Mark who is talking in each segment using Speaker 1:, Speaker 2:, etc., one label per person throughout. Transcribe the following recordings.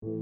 Speaker 1: Méditation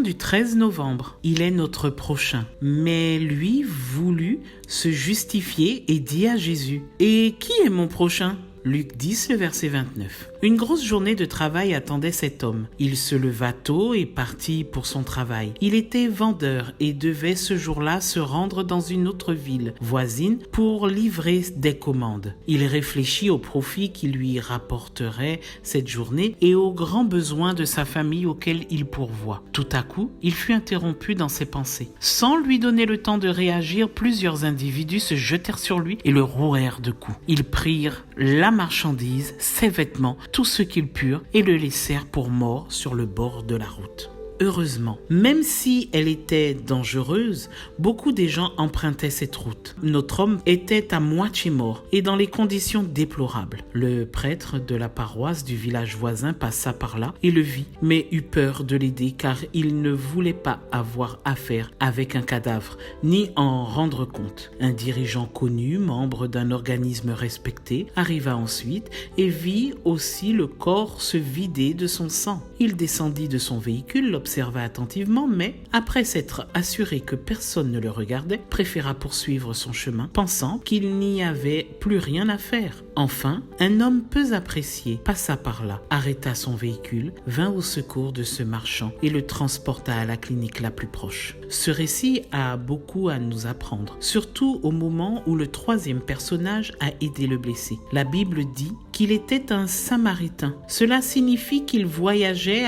Speaker 1: du 13 novembre. Il est notre prochain. Mais lui voulut se justifier et dit à Jésus: « Et qui est mon prochain ?» Luc 10, le verset 29. Une grosse journée de travail attendait cet homme. Il se leva tôt et partit pour son travail. Il était vendeur et devait ce jour-là se rendre dans une autre ville voisine pour livrer des commandes. Il réfléchit au profit qui lui rapporterait cette journée et aux grands besoins de sa famille auxquels il pourvoit. Tout à coup, il fut interrompu dans ses pensées. Sans lui donner le temps de réagir, plusieurs individus se jetèrent sur lui et le rouèrent de coups. Ils prirent la marchandise, ses vêtements, tout ce qu'ils purent et le laissèrent pour mort sur le bord de la route. Heureusement, même si elle était dangereuse, beaucoup des gens empruntaient cette route. Notre homme était à moitié mort et dans les conditions déplorables. Le prêtre de la paroisse du village voisin passa par là et le vit, mais eut peur de l'aider car il ne voulait pas avoir affaire avec un cadavre, ni en rendre compte. Un dirigeant connu, membre d'un organisme respecté, arriva ensuite et vit aussi le corps se vider de son sang. Il descendit de son véhicule, l'observa attentivement, mais après s'être assuré que personne ne le regardait, préféra poursuivre son chemin, pensant qu'il n'y avait plus rien à faire. Enfin, un homme peu apprécié passa par là, arrêta son véhicule, vint au secours de ce marchand et le transporta à la clinique la plus proche. Ce récit a beaucoup à nous apprendre, surtout au moment où le troisième personnage a aidé le blessé. La Bible dit qu'il était un Samaritain. Cela signifie qu'il voyageait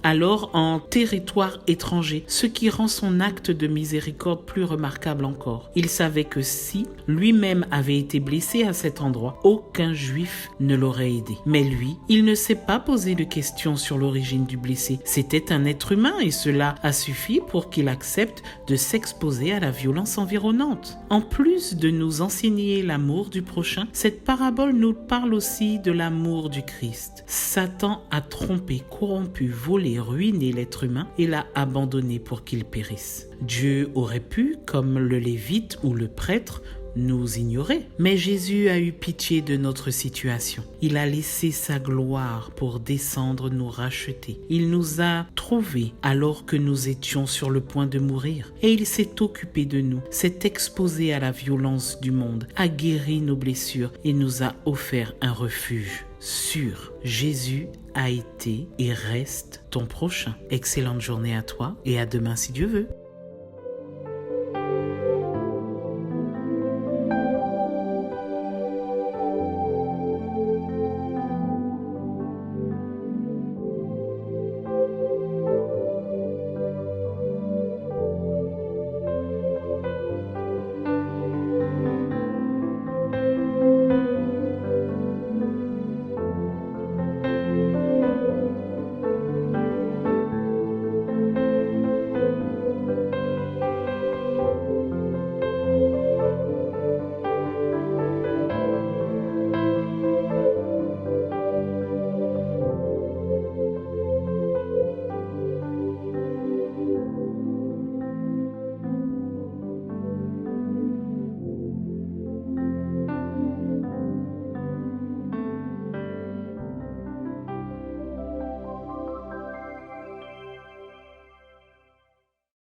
Speaker 1: alors en territoire étranger, ce qui rend son acte de miséricorde plus remarquable encore. Il savait que si lui-même avait été blessé à cet endroit, aucun juif ne l'aurait aidé. Mais lui, il ne s'est pas posé de questions sur l'origine du blessé. C'était un être humain et cela a suffi pour qu'il accepte de s'exposer à la violence environnante. En plus de nous enseigner l'amour du prochain, cette parabole nous parle aussi de l'amour du Christ. Satan a trompé, corrompu, volé, ruiné l'être humain et l'a abandonné pour qu'il périsse. Dieu aurait pu, comme le Lévite ou le prêtre, nous ignorer. Mais Jésus a eu pitié de notre situation. Il a laissé sa gloire pour descendre nous racheter. Il nous a trouvés alors que nous étions sur le point de mourir. Et il s'est occupé de nous, s'est exposé à la violence du monde, a guéri nos blessures et nous a offert un refuge sûr. Jésus a été et reste ton prochain. Excellente journée à toi et à demain si Dieu veut.